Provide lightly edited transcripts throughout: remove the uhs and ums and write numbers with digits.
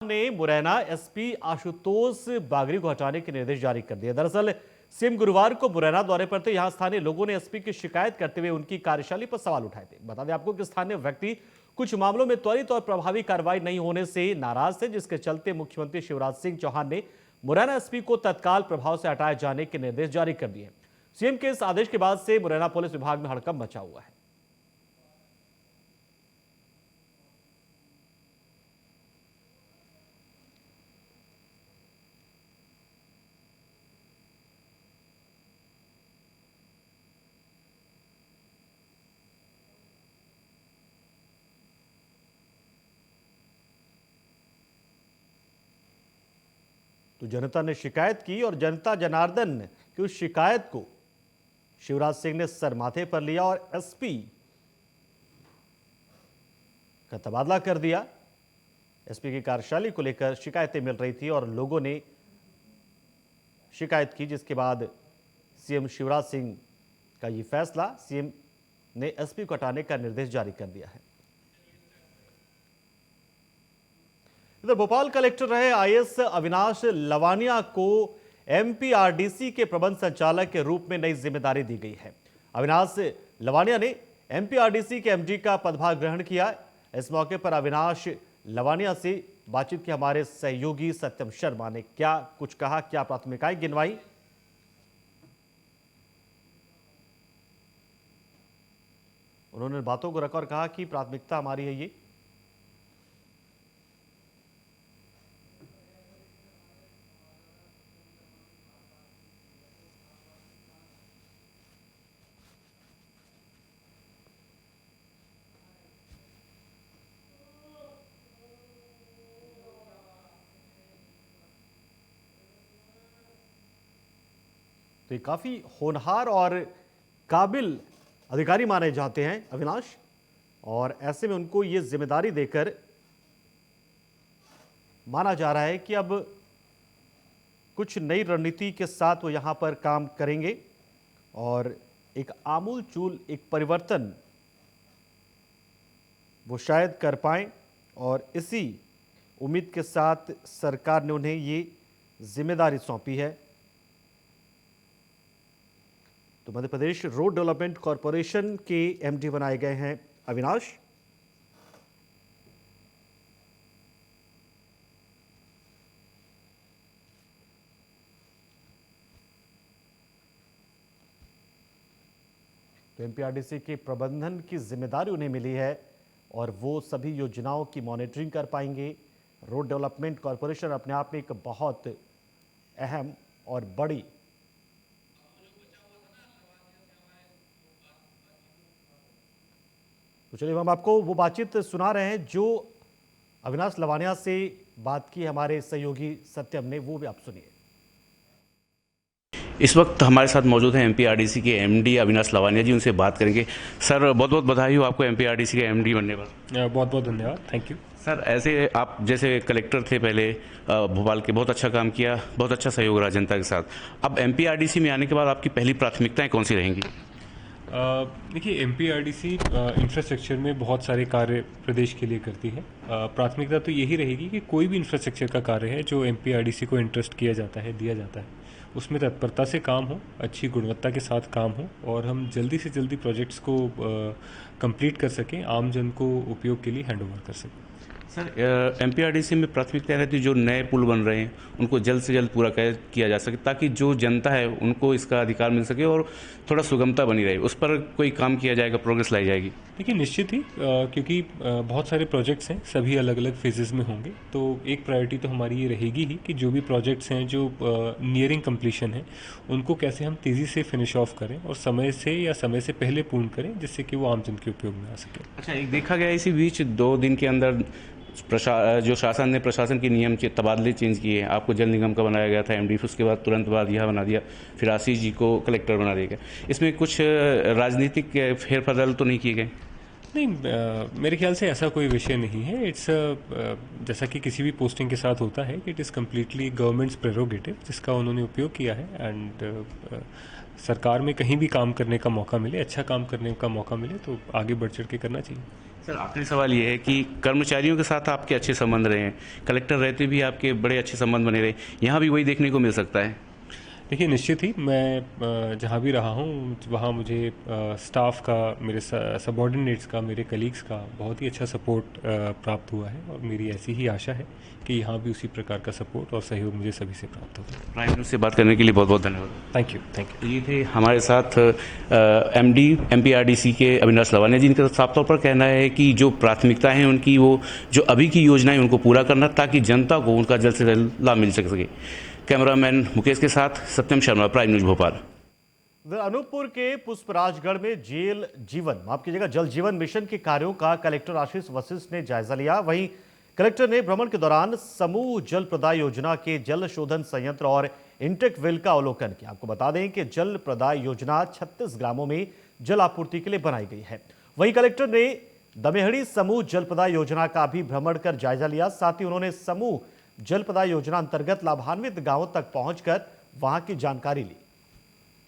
ने मुरैना एसपी आशुतोष बागरी को हटाने के निर्देश जारी कर दिए। दरअसल सीएम गुरुवार को मुरैना दौरे पर थे। यहां स्थानीय लोगों ने एसपी की शिकायत करते हुए उनकी कार्यशैली पर सवाल उठाए थे। बता दें आपको कि स्थानीय व्यक्ति कुछ मामलों में त्वरित और प्रभावी कार्रवाई नहीं होने से नाराज थे, जिसके चलते मुख्यमंत्री शिवराज सिंह चौहान ने मुरैना एसपी को तत्काल प्रभाव से हटाए जाने के निर्देश जारी कर दिए। सीएम के इस आदेश के बाद से मुरैना पुलिस विभाग में हड़कंप मचा हुआ है। तो जनता ने शिकायत की और जनता जनार्दन की उस शिकायत को शिवराज सिंह ने सर माथे पर लिया और एसपी का तबादला कर दिया। एसपी की कार्यशैली को लेकर शिकायतें मिल रही थी और लोगों ने शिकायत की, जिसके बाद सीएम शिवराज सिंह का यह फैसला, सीएम ने एसपी को हटाने का निर्देश जारी कर दिया है। इधर भोपाल कलेक्टर रहे आईएएस अविनाश लवानिया को एमपीआरडीसी के प्रबंध संचालक के रूप में नई जिम्मेदारी दी गई है। अविनाश लवानिया ने एमपीआरडीसी के एमडी का पदभार ग्रहण किया। इस मौके पर अविनाश लवानिया से बातचीत की हमारे सहयोगी सत्यम शर्मा ने क्या कुछ कहा, क्या प्राथमिकताएं गिनवाई। उन्होंने बातों को रखा और कहा कि प्राथमिकता हमारी है ये। तो ये काफी होनहार और काबिल अधिकारी माने जाते हैं अविनाश, और ऐसे में उनको ये जिम्मेदारी देकर माना जा रहा है कि अब कुछ नई रणनीति के साथ वो यहां पर काम करेंगे और एक आमूलचूल एक परिवर्तन वो शायद कर पाएं, और इसी उम्मीद के साथ सरकार ने उन्हें ये जिम्मेदारी सौंपी है। तो Madhya Pradesh road development corporation के एमडी बनाए गए हैं अविनाश। तो एमपीआरडीसी के प्रबंधन की जिम्मेदारी उन्हें मिली है और वो सभी योजनाओं की मॉनिटरिंग कर पाएंगे। रोड डेवलपमेंट कॉरपोरेशन अपने आप में एक बहुत अहम और बड़ी, तो चलिए हम आपको वो बातचीत सुना रहे हैं जो अविनाश लवानिया से बात की हमारे सहयोगी सत्यम ने, वो भी आप सुनिए। इस वक्त हमारे साथ मौजूद हैं एमपीआरडीसी के एमडी अविनाश लवानिया जी, उनसे बात करेंगे। सर, बहुत बहुत बधाई हो आपको एमपीआरडीसी के एमडी बनने पर। बहुत बहुत धन्यवाद, थैंक यू। सर, ऐसे आप जैसे कलेक्टर थे पहले भोपाल के, बहुत अच्छा काम किया, बहुत अच्छा सहयोग रहा जनता के साथ। अब एमपीआरडीसी में आने के बाद आपकी पहली प्राथमिकताएं कौन सी रहेंगी? देखिए, एमपीआरडीसी इंफ्रास्ट्रक्चर में बहुत सारे कार्य प्रदेश के लिए करती है। प्राथमिकता तो यही रहेगी कि कोई भी इंफ्रास्ट्रक्चर का कार्य है जो एमपीआरडीसी को इंटरेस्ट किया जाता है, दिया जाता है, उसमें तत्परता से काम हो, अच्छी गुणवत्ता के साथ काम हो और हम जल्दी से जल्दी प्रोजेक्ट्स को कंप्लीट कर सकें, आम जन को उपयोग के लिए हैंडओवर कर सकें। सर, एमपीआरडीसी में प्राथमिकता रहती है जो नए पुल बन रहे हैं उनको जल्द से जल्द पूरा किया जा सके, ताकि जो जनता है उनको इसका अधिकार मिल सके और थोड़ा सुगमता बनी रहे। उस पर कोई काम किया जाएगा, प्रोग्रेस लाई जाएगी? देखिए, निश्चित ही, क्योंकि बहुत सारे प्रोजेक्ट्स हैं, सभी अलग अलग फेजेस में होंगे, तो एक प्रायोरिटी तो हमारी ये रहेगी ही कि जो भी प्रोजेक्ट्स हैं जो नियरिंग कंप्लीशन है उनको कैसे हम तेज़ी से फिनिश ऑफ करें और समय से या समय से पहले पूर्ण करें, जिससे कि वो आम जन के उपयोग में आ सके। अच्छा, एक देखा गया इसी बीच 2 दिन के अंदर जो शासन ने प्रशासन के नियम तबादले चेंज किए। आपको जल निगम का बनाया गया था एमडी, उसके बाद तुरंत बाद यह बना दिया, फिर आशीष जी को कलेक्टर बना दिया गया। इसमें कुछ राजनीतिक फेरबदल तो नहीं किए गए? नहीं, मेरे ख्याल से ऐसा कोई विषय नहीं है। इट्स जैसा कि किसी भी पोस्टिंग के साथ होता है कि it is completely governments prerogative, जिसका उन्होंने उपयोग किया है। एंड सरकार में कहीं भी काम करने का मौका मिले, अच्छा काम करने का मौका मिले, तो आगे बढ़ चढ़ के करना चाहिए। सर आखिरी सवाल ये है कि कर्मचारियों के साथ आपके अच्छे संबंध रहे हैं, कलेक्टर रहते भी आपके बड़े अच्छे संबंध बने रहे, यहाँ भी वही देखने को मिल सकता है? देखिए, निश्चित ही मैं जहाँ भी रहा हूँ वहाँ मुझे स्टाफ का, मेरे सबॉर्डिनेट्स का, मेरे कलीग्स का बहुत ही अच्छा सपोर्ट प्राप्त हुआ है और मेरी ऐसी ही आशा है कि यहाँ भी उसी प्रकार का सपोर्ट और सहयोग मुझे सभी से प्राप्त होगा। प्राइम मिनिस्टर से बात करने के लिए बहुत बहुत धन्यवाद। Thank you. तो ये थे हमारे साथ एमडी एमपीआरडीसी के अविनाश लवानिया, जिनका साफ तौर पर कहना है कि जो प्राथमिकता है उनकी, वो जो अभी की योजनाएं उनको पूरा करना, ताकि जनता को उनका जल्द से जल्द लाभ मिल सके। कैमरामैन मुकेश के साथ सत्यम शर्मा, प्राइम न्यूज भोपाल। अनूपपुर के पुष्पराजगढ़ में जल जीवन मिशन के कार्यों का कलेक्टर आशीष वशिष्ठ ने जायजा लिया। वहीं कलेक्टर ने भ्रमण के दौरान समूह जल प्रदाय योजना के जल शोधन संयंत्र और इंटेक वेल का अवलोकन किया। आपको बता दें कि जल प्रदाय योजना 36 ग्रामों में जल आपूर्ति के लिए बनाई गई है। वहीं कलेक्टर ने दमेहड़ी समूह जल प्रदाय योजना का भी भ्रमण कर जायजा लिया। साथ ही उन्होंने समूह जल प्रदाय योजना अंतर्गत लाभान्वित गांवों तक पहुंचकर वहां की जानकारी ली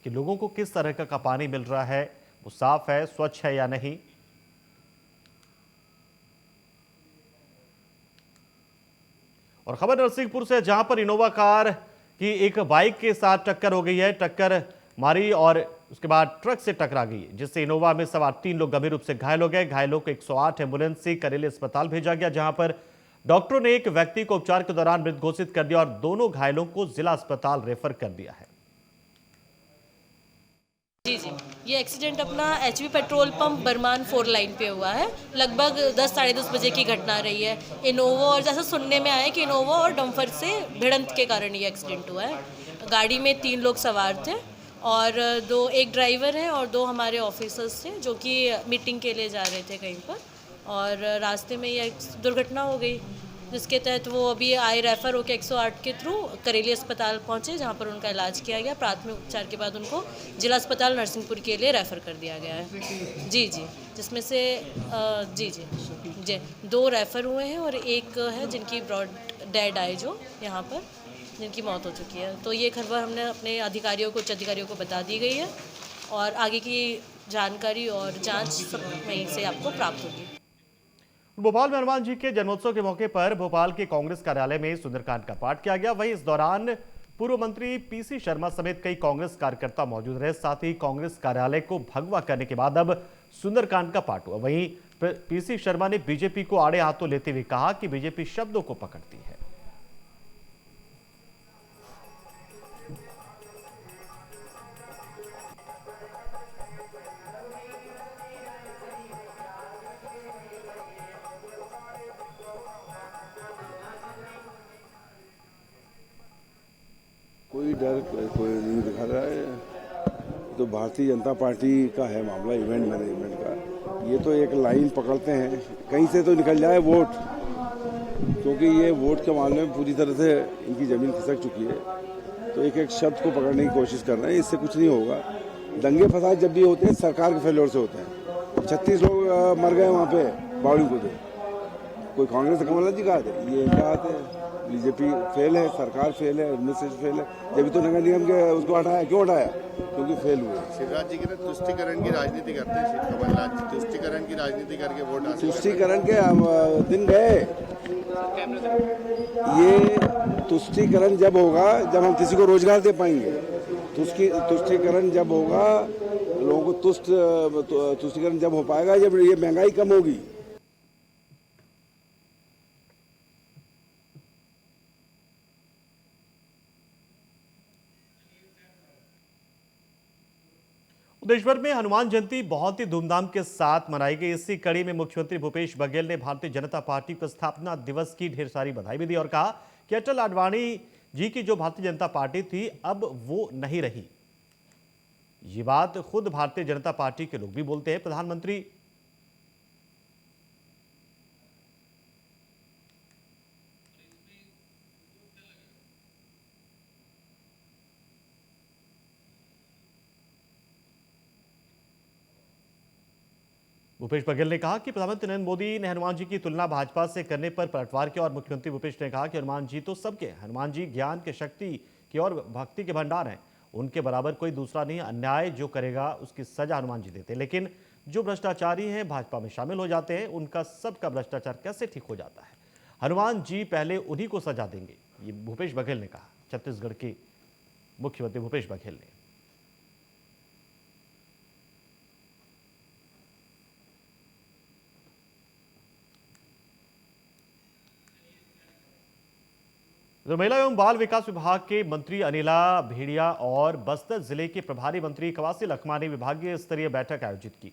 कि लोगों को किस तरह का पानी मिल रहा है, वो साफ है, स्वच्छ है या नहीं। और खबर नरसिंहपुर से, जहां पर इनोवा कार की एक बाइक के साथ टक्कर हो गई है। टक्कर मारी और उसके बाद ट्रक से टकरा गई, जिससे इनोवा में सवार 3 लोग गंभीर रूप से घायल हो गए। घायलों को 108 एम्बुलेंस से करेली अस्पताल भेजा गया, जहां पर डॉक्टरों ने एक व्यक्ति को उपचार के दौरान मृत घोषित कर दिया और दोनों घायलों को जिला अस्पताल रेफर कर दिया है। जी, ये एक्सीडेंट अपना HP petrol pump Barman 4 line पे हुआ है। लगभग 10 साढ़े 10 बजे की घटना रही है। इनोवा, और जैसा सुनने में आया कि इनोवा और डम्फर से भिड़ंत के कारण ये एक्सीडेंट हुआ है। गाड़ी में 3 लोग सवार थे और एक ड्राइवर है और 2 हमारे ऑफिसर्स थे जो कि मीटिंग के लिए जा रहे थे कहीं पर, और रास्ते में यह दुर्घटना हो गई, जिसके तहत वो अभी आए रेफ़र होकर 108 के थ्रू करेली अस्पताल पहुंचे, जहां पर उनका इलाज किया गया। प्राथमिक उपचार के बाद उनको जिला अस्पताल नरसिंहपुर के लिए रेफ़र कर दिया गया है। जी, जिसमें से जी 2 रेफ़र हुए हैं और एक है जिनकी ब्रॉड डेड आई, जो यहाँ पर जिनकी मौत हो चुकी है। तो ये खबर हमने अपने अधिकारियों को, उच्च अधिकारियों को बता दी गई है और आगे की जानकारी और जाँच सब वहीं से आपको प्राप्त होगी। भोपाल में हनुमान जी के जन्मोत्सव के मौके पर भोपाल के कांग्रेस कार्यालय में सुंदरकांड का पाठ किया गया। वहीं इस दौरान पूर्व मंत्री पीसी शर्मा समेत कई कांग्रेस कार्यकर्ता मौजूद रहे। साथ ही कांग्रेस कार्यालय को भगवा करने के बाद अब सुंदरकांड का पाठ हुआ। वहीं पीसी शर्मा ने बीजेपी को आड़े हाथों लेते हुए कहा कि बीजेपी शब्दों को पकड़ती है। कोई डर कोई नहीं दिखा रहा है। तो भारतीय जनता पार्टी का है मामला, इवेंट मैनेजमेंट का। ये तो एक लाइन पकड़ते हैं, कहीं से तो निकल जाए वोट, क्योंकि ये वोट के मामले में पूरी तरह से इनकी जमीन खिसक चुकी है। तो एक एक शब्द को पकड़ने की कोशिश कर रहे हैं, इससे कुछ नहीं होगा। दंगे फसाद जब भी होते हैं सरकार के फेल्योर से होते हैं। 36 लोग मर गए वहाँ पे बावड़ी को दे, कोई कांग्रेस का कमलनाथ जी कहा थे, ये क्या आते हैं। बीजेपी फेल है, सरकार फेल है, एडमिनिस्ट्रेशन फेल है। जब तो नगर निगम के उसको हटाया, क्यों हटाया? क्योंकि फेल हुए। शिवराज जी के तुष्टिकरण की राजनीति करते हैं। कमलनाथ जी तुष्टिकरण की राजनीति करके वोट हासिल। तुष्टिकरण के दिन गए। ये तुष्टिकरण जब होगा जब हम किसी को रोजगार दे पाएंगे। तुष्टिकरण जब होगा, लोगों को तुष्टिकरण जब हो पाएगा जब ये महंगाई कम होगी। देश भर में हनुमान जयंती बहुत ही धूमधाम के साथ मनाई गई। इसी कड़ी में मुख्यमंत्री भूपेश बघेल ने भारतीय जनता पार्टी को स्थापना दिवस की ढेर सारी बधाई भी दी और कहा कि अटल आडवाणी जी की जो भारतीय जनता पार्टी थी अब वो नहीं रही। ये बात खुद भारतीय जनता पार्टी के लोग भी बोलते हैं। प्रधानमंत्री भूपेश बघेल ने कहा कि प्रधानमंत्री नरेंद्र मोदी ने हनुमान जी की तुलना भाजपा से करने पर पलटवार किया और मुख्यमंत्री भूपेश ने कहा कि हनुमान जी तो सबके, हनुमान जी ज्ञान के, शक्ति की और भक्ति के भंडार हैं, उनके बराबर कोई दूसरा नहीं। अन्याय जो करेगा उसकी सजा हनुमान जी देते, लेकिन जो भ्रष्टाचारी हैं भाजपा में शामिल हो जाते हैं, उनका सबका भ्रष्टाचार कैसे ठीक हो जाता है? हनुमान जी पहले उन्हीं को सजा देंगे, ये भूपेश बघेल ने कहा, छत्तीसगढ़ के मुख्यमंत्री भूपेश बघेल ने। तो महिला एवं बाल विकास विभाग के मंत्री अनिला भेड़िया और बस्तर जिले के प्रभारी मंत्री कवासी लखमा ने विभागीय स्तरीय बैठक आयोजित की।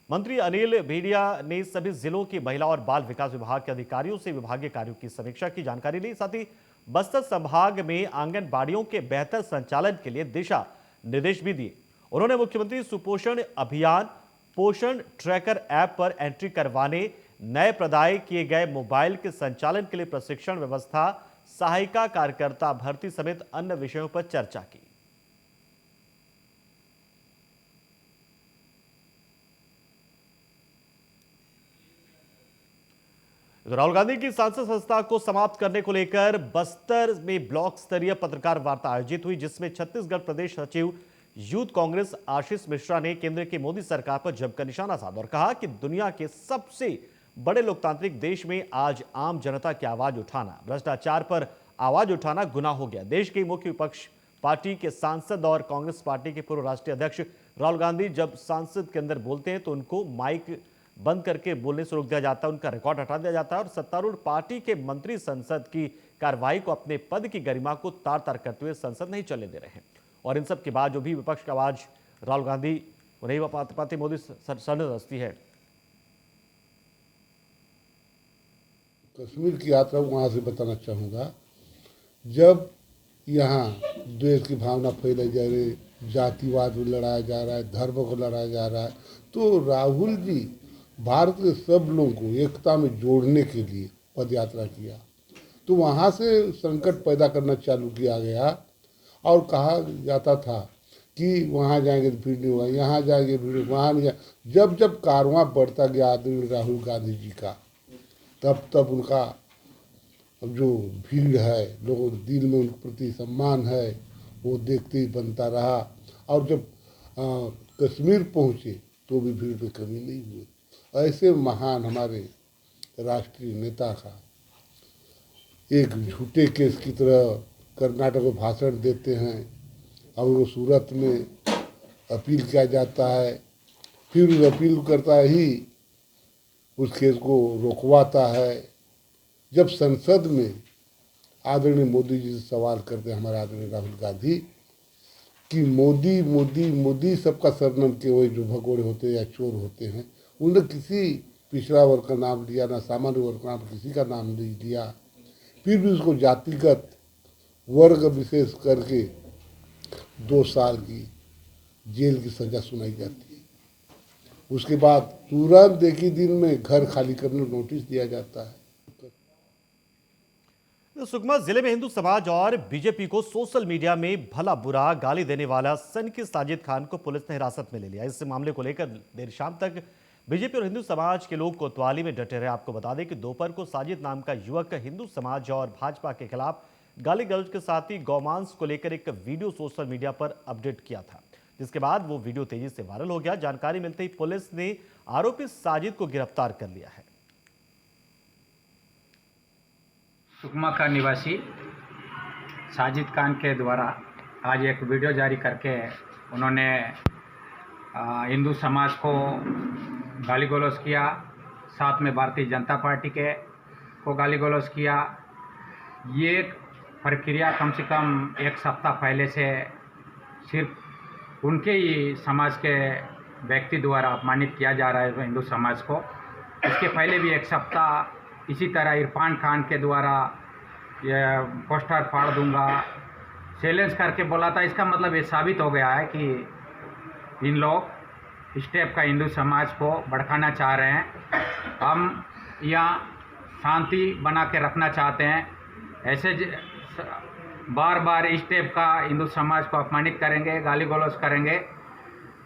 मंत्री अनिल भेड़िया ने सभी जिलों के महिला और बाल विकास विभाग के अधिकारियों से विभागीय कार्यों की समीक्षा की जानकारी ली। साथ ही बस्तर संभाग में आंगनबाड़ियों के बेहतर संचालन के लिए दिशा निर्देश भी दिए। उन्होंने मुख्यमंत्री सुपोषण अभियान, पोषण ट्रैकर ऐप पर एंट्री करवाने, नए प्रदाय किए गए मोबाइल के संचालन के लिए प्रशिक्षण व्यवस्था, सहायिका कार्यकर्ता भर्ती समेत अन्य विषयों पर चर्चा की। राहुल गांधी की सांसद संस्था को समाप्त करने को लेकर बस्तर में ब्लॉक स्तरीय पत्रकार वार्ता आयोजित हुई, जिसमें छत्तीसगढ़ प्रदेश सचिव यूथ कांग्रेस आशीष मिश्रा ने केंद्र की मोदी सरकार पर जमकर निशाना साधा और कहा कि दुनिया के सबसे बड़े लोकतांत्रिक देश में आज आम जनता की आवाज उठाना, भ्रष्टाचार पर आवाज उठाना गुनाह हो गया। देश की मुख्य विपक्ष पार्टी के सांसद और कांग्रेस पार्टी के पूर्व राष्ट्रीय अध्यक्ष राहुल गांधी जब सांसद के अंदर बोलते हैं तो उनको माइक बंद करके बोलने से रोक दिया जाता है, उनका रिकॉर्ड हटा दिया जाता है और सत्तारूढ़ पार्टी के मंत्री संसद की कार्रवाई को अपने पद की गरिमा को तार तार करते हुए संसद नहीं चलने दे रहे हैं। और इन सब के बाद जो भी विपक्ष की आवाज राहुल गांधी नहीं पाते, मोदी सरने दस्ती है। कश्मीर की यात्रा वहाँ से बताना चाहूँगा, जब यहाँ द्वेष की भावना फैलाई जा रही, जातिवाद को लड़ाया जा रहा है, धर्म को लड़ाया जा रहा है, तो राहुल जी भारत के सब लोगों को एकता में जोड़ने के लिए पद यात्रा किया। तो वहाँ से संकट पैदा करना चालू किया गया और कहा जाता था कि वहाँ जाएंगे तो भीड़ नहीं होगा, यहाँ जाएंगे भीड़, वहाँ नहीं जाए। जब जब कारवां बढ़ता गया आदमी राहुल गांधी जी का, तब तब उनका जो भीड़ है, लोगों के दिल में उनके प्रति सम्मान है, वो देखते ही बनता रहा। और जब कश्मीर पहुँचे तो भी भीड़ में कमी नहीं हुई। ऐसे महान हमारे राष्ट्रीय नेता का एक झूठे केस की तरह कर्नाटक में भाषण देते हैं और वो सूरत में अपील किया जाता है, फिर उस अपील करता ही उस केस को रोकवाता है। जब संसद में आदरणीय मोदी जी से सवाल करते हैं हमारे आदरणीय राहुल गांधी कि मोदी मोदी मोदी सबका सरनाम के वही जो भगोड़े होते हैं या चोर होते हैं, उन्होंने किसी पिछड़ा वर्ग का नाम लिया, ना सामान्य वर्ग का नाम, किसी का नाम नहीं लिया। फिर भी उसको जातिगत वर्ग विशेष करके 2 साल की जेल की सजा सुनाई जाती है। उसके बाद तुरंत एक ही दिन में घर खाली करने का नोटिस दिया जाता है। सुकमा जिले में हिंदू समाज और बीजेपी को सोशल मीडिया में भला बुरा गाली देने वाला सनकी साजिद खान को पुलिस ने हिरासत में ले लिया। इस मामले को लेकर देर शाम तक बीजेपी और हिंदू समाज के लोग कोतवाली में डटे रहे। आपको बता दें कि दोपहर को साजिद नाम का युवक हिंदू समाज और भाजपा के खिलाफ गाली गलौज के साथ ही गौमांस को लेकर एक वीडियो सोशल मीडिया पर अपडेट किया था, जिसके बाद वो वीडियो तेजी से वायरल हो गया। जानकारी मिलते ही पुलिस ने आरोपी साजिद को गिरफ्तार कर लिया है। सुकमा का निवासी साजिद खान के द्वारा आज एक वीडियो जारी करके उन्होंने हिंदू समाज को गाली गलौज किया, साथ में भारतीय जनता पार्टी के को गाली गलौज किया। ये प्रक्रिया कम से कम 1 सप्ताह पहले से सिर्फ उनके ही समाज के व्यक्ति द्वारा अपमानित किया जा रहा है हिंदू समाज को। इसके पहले भी 1 सप्ताह इसी तरह इरफान खान के द्वारा ये पोस्टर फाड़ दूंगा चैलेंज करके बोला था। इसका मतलब ये साबित हो गया है कि इन लोग इस टाइप का हिंदू समाज को भड़काना चाह रहे हैं। हम यहाँ शांति बना के रखना चाहते हैं, ऐसे बार बार इस टाइप का हिंदू समाज को अपमानित करेंगे, गाली गलौज करेंगे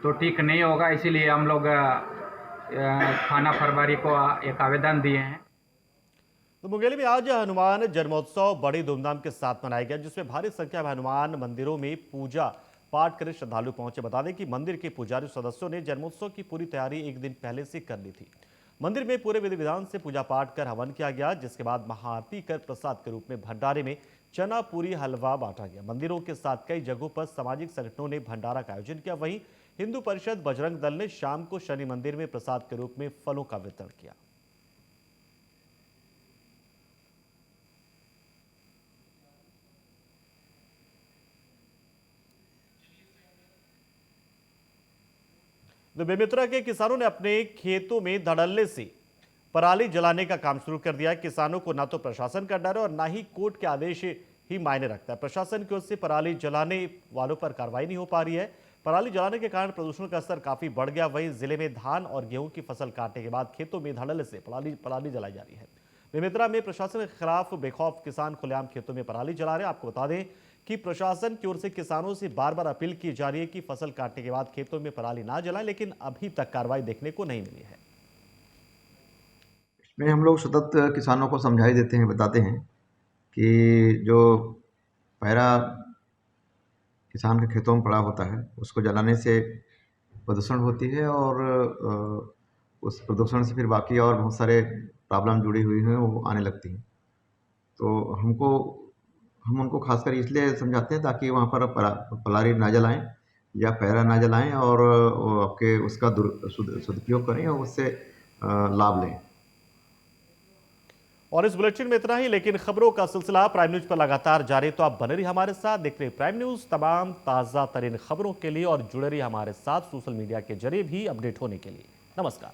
तो ठीक नहीं होगा। इसीलिए हम लोग थाना प्रभारी को एक आवेदन दिए हैं। तो मुंगेली में आज हनुमान जन्मोत्सव बड़ी धूमधाम के साथ मनाया गया, जिसमें भारी संख्या में हनुमान मंदिरों में पूजा पाठ कर श्रद्धालु पहुंचे। बता दें कि मंदिर के पुजारी सदस्यों ने जन्मोत्सव की पूरी तैयारी एक दिन पहले से कर ली थी। मंदिर में पूरे विधि विधान से पूजा पाठ कर हवन किया गया, जिसके बाद महाआरती कर प्रसाद के रूप में भंडारे में चना, पूरी, हलवा बांटा गया। मंदिरों के साथ कई जगहों पर सामाजिक संगठनों ने भंडारा का आयोजन किया। वहीं हिंदू परिषद बजरंग दल ने शाम को शनि मंदिर में प्रसाद के रूप में फलों का वितरण किया। तो बेमेतरा के किसानों ने अपने खेतों में धड़ल्ले से पराली जलाने का काम शुरू कर दिया। किसानों को ना तो प्रशासन का डर है और ना ही कोर्ट के आदेश ही मायने रखता है। प्रशासन की ओर से पराली जलाने वालों पर कार्रवाई नहीं हो पा रही है। पराली जलाने के कारण प्रदूषण का स्तर काफी बढ़ गया। वहीं जिले में धान और गेहूं की फसल काटने के बाद खेतों में धड़ल्ले से पराली जलाई जा रही है। बेमेतरा में प्रशासन के खिलाफ बेखौफ किसान खुलेआम खेतों में पराली जला रहे हैं। आपको बता दें कि प्रशासन की ओर से किसानों से बार बार अपील की जा रही है कि फसल काटने के बाद खेतों में पराली ना जलाएं, लेकिन अभी तक कार्रवाई देखने को नहीं मिली है। इसमें हम लोग सतत किसानों को समझाई देते हैं, बताते हैं कि जो पैरा किसान के खेतों में पड़ा होता है उसको जलाने से प्रदूषण होती है और उस प्रदूषण से फिर बाकी और बहुत सारे प्रॉब्लम जुड़ी हुई हैं वो आने लगती हैं। तो हम उनको खासकर इसलिए समझाते हैं ताकि वहाँ पर पराली ना जलाएं या पैरा ना जलाएं और आपके उसका सदुपयोग करें और उससे लाभ लें। और इस बुलेटिन में इतना ही, लेकिन खबरों का सिलसिला प्राइम न्यूज पर लगातार जारी, तो आप बने रहिए हमारे साथ, देखते रहिए प्राइम न्यूज। तमाम ताज़ा तरीन खबरों के लिए और जुड़े रहिए हमारे साथ सोशल मीडिया के जरिए भी अपडेट होने के लिए। नमस्कार।